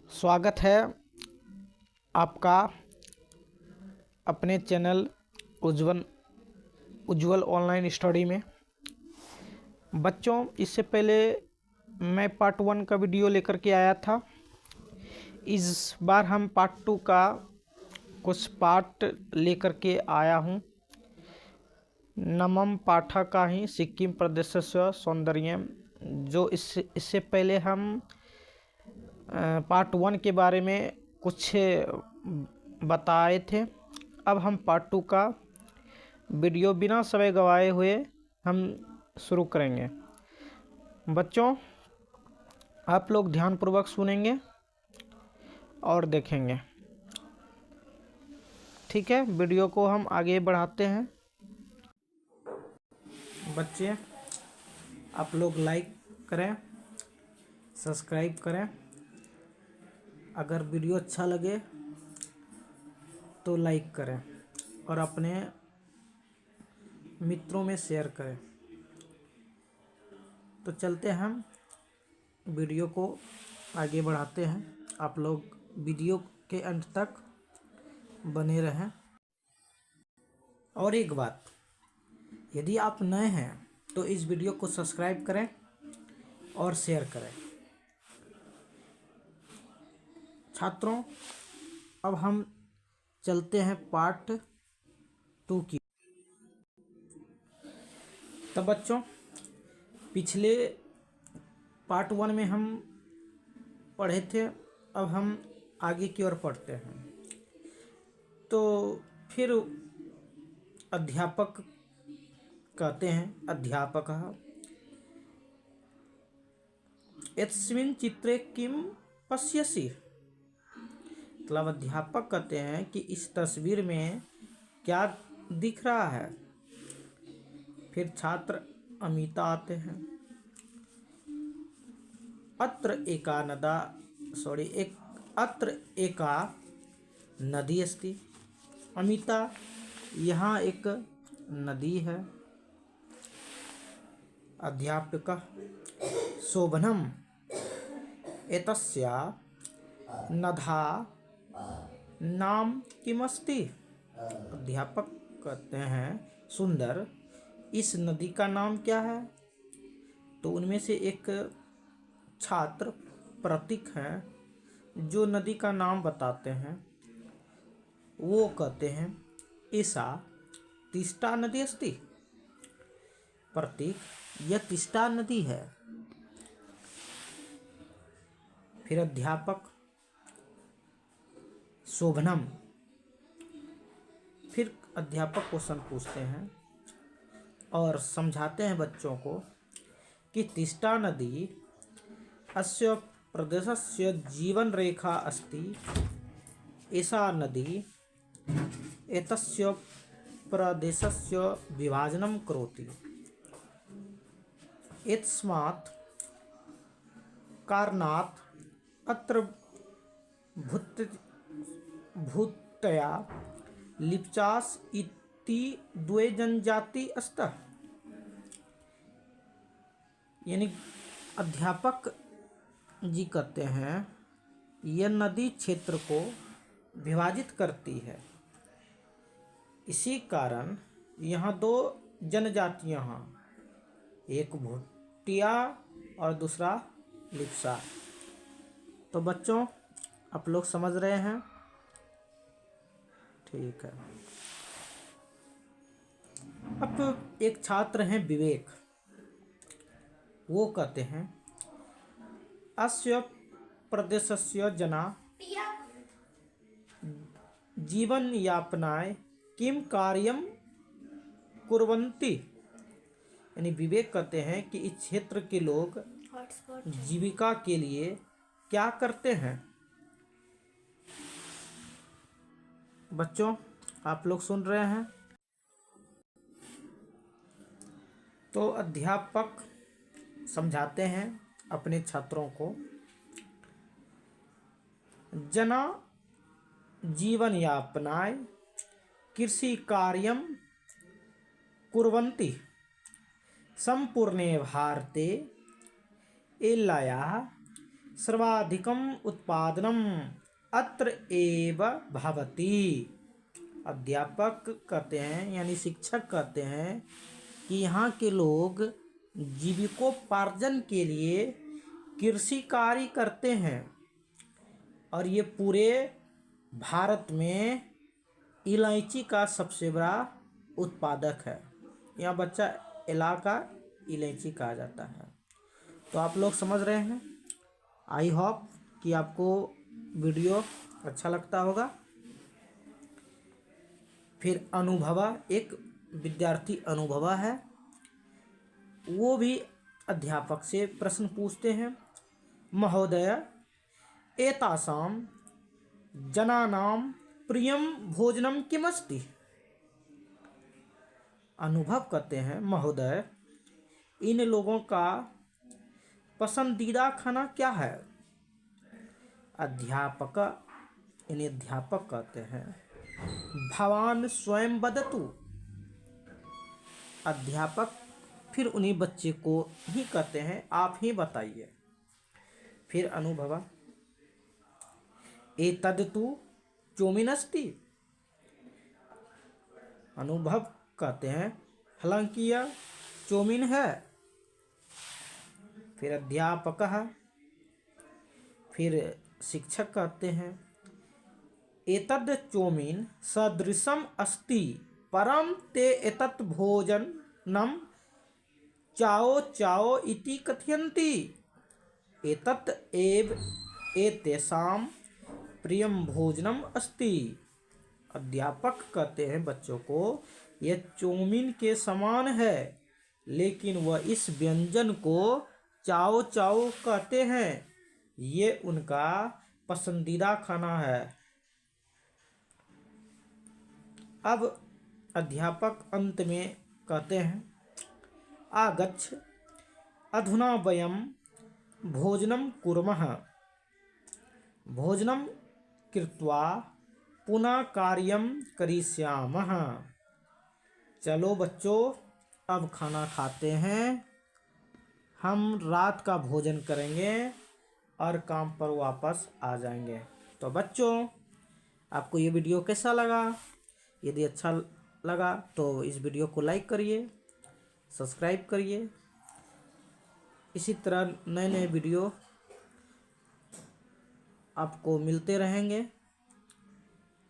स्वागत है आपका अपने चैनल उज्ज्वल ऑनलाइन स्टडी में। बच्चों, इससे पहले मैं पार्ट 1 का वीडियो लेकर के आया था। इस बार हम पार्ट 2 का कुछ पार्ट लेकर के आया हूँ। नमम पाठा ही सिक्किम प्रदेशस्य सौंदर्यम, जो इससे पहले हम पार्ट 1 के बारे में कुछ बताए थे। अब हम पार्ट 2 का वीडियो बिना समय गवाए हुए हम शुरू करेंगे। बच्चों, आप लोग ध्यानपूर्वक सुनेंगे और देखेंगे, ठीक है। वीडियो को हम आगे बढ़ाते हैं। बच्चे, आप लोग लाइक करें, सब्सक्राइब करें। अगर वीडियो अच्छा लगे तो लाइक करें और अपने मित्रों में शेयर करें। तो चलते हैं, हम वीडियो को आगे बढ़ाते हैं। आप लोग वीडियो के अंत तक बने रहें। और एक बात, यदि आप नए हैं तो इस वीडियो को सब्सक्राइब करें और शेयर करें। छात्रों, अब हम चलते हैं पार्ट 2 की। तब बच्चों, पिछले पार्ट 1 में हम पढ़े थे, अब हम आगे की ओर पढ़ते हैं। तो फिर अध्यापक कहते हैं, अध्यापकः यस्मिन् चित्रे किम पश्यसि। मतलब अध्यापक कहते हैं कि इस तस्वीर में क्या दिख रहा है। फिर छात्र अमिता आते हैं। अत्र एका नदी अस्ति। अमिता, यहाँ एक नदी है। अध्यापकः शोभनम् एतस्या नद्या नाम किमस्ति। अध्यापक कहते हैं, सुंदर, इस नदी का नाम क्या है। तो उनमें से एक छात्र प्रतीक हैं जो नदी का नाम बताते हैं। वो कहते हैं, ऐसा तीस्ता नदी अस्ति। प्रतीक, यह तीस्ता नदी है। फिर अध्यापक शोभनम, फिर अध्यापक क्वेश्चन पूछते हैं और समझाते हैं बच्चों को कि तीस्ता नदी अस्य प्रदेशस्य जीवन रेखा अस्ति। एषा नदी एतस्य प्रदेशस्य विभाजनं करोति। एतस्मात् कारणात् अत्र भूतया लिप्चास इति द्वे जनजाति स्तः। यानी अध्यापक जी कहते हैं, यह नदी क्षेत्र को विभाजित करती है। इसी कारण यहाँ दो जनजातियाँ हैं, एक भूटिया और दूसरा लिप्सा। तो बच्चों, आप लोग समझ रहे हैं, ठीक है। अब एक छात्र हैं विवेक, वो कहते हैं, अस्य प्रदेशस्य जना जीवन यापनाय किम कार्यम कुर्वन्ति। यानी विवेक कहते हैं कि इस क्षेत्र के लोग जीविका के लिए क्या करते हैं। बच्चों, आप लोग सुन रहे हैं। तो अध्यापक समझाते हैं अपने छात्रों को, जना जीवन यापनाय कृषि कार्यम कुर्वन्ति संपूर्णे भारते एलायाः सर्वाधिकम उत्पादनम अत्र एव भवति। अध्यापक कहते हैं यानी शिक्षक कहते हैं कि यहाँ के लोग जीविकोपार्जन के लिए कृषि कार्य करते हैं और ये पूरे भारत में इलायची का सबसे बड़ा उत्पादक है। यह बच्चा इलाका इलायची कहा जाता है। तो आप लोग समझ रहे हैं। आई होप कि आपको वीडियो अच्छा लगता होगा। फिर अनुभवा, एक विद्यार्थी अनुभवा है, वो भी अध्यापक से प्रश्न पूछते हैं। महोदय एतासां जनानां प्रियम भोजनम किमस्ति। अनुभव कहते हैं महोदय इन लोगों का पसंदीदा खाना क्या है। अध्यापक कहते हैं भवान स्वयं वदतु। अध्यापक फिर उन्हीं बच्चे को ही कहते हैं आप ही बताइए। फिर अनुभवा एतद् तु चौमिनस्ति। अनुभव कहते हैं हालांकि यह चौमिन है। फिर अध्यापक फिर शिक्षक कहते हैं एतद् चौमिन सदृशम अस्ति परम ते एतत् भोजनम चाओ चाओ इति कथयन्ति। एतत् एव एतेषां प्रियम भोजनम अस्ति। अध्यापक कहते हैं बच्चों को यह चौमिन के समान है लेकिन वह इस व्यंजन को चाओ चाओ कहते हैं। ये उनका पसंदीदा खाना है। अब अध्यापक अंत में कहते हैं आगच्छ अधुना वयं भोजनं कुर्मः। भोजनं कृत्वा पुनः कार्यं करिष्यामः। चलो बच्चों अब खाना खाते हैं, हम रात का भोजन करेंगे और काम पर वापस आ जाएंगे। तो बच्चों आपको ये वीडियो कैसा लगा? यदि अच्छा लगा तो इस वीडियो को लाइक करिए, सब्सक्राइब करिए। इसी तरह नए नए वीडियो आपको मिलते रहेंगे।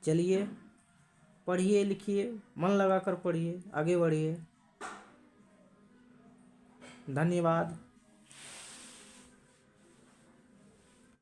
चलिए पढ़िए लिखिए, मन लगाकर पढ़िए, आगे बढ़िए। धन्यवाद।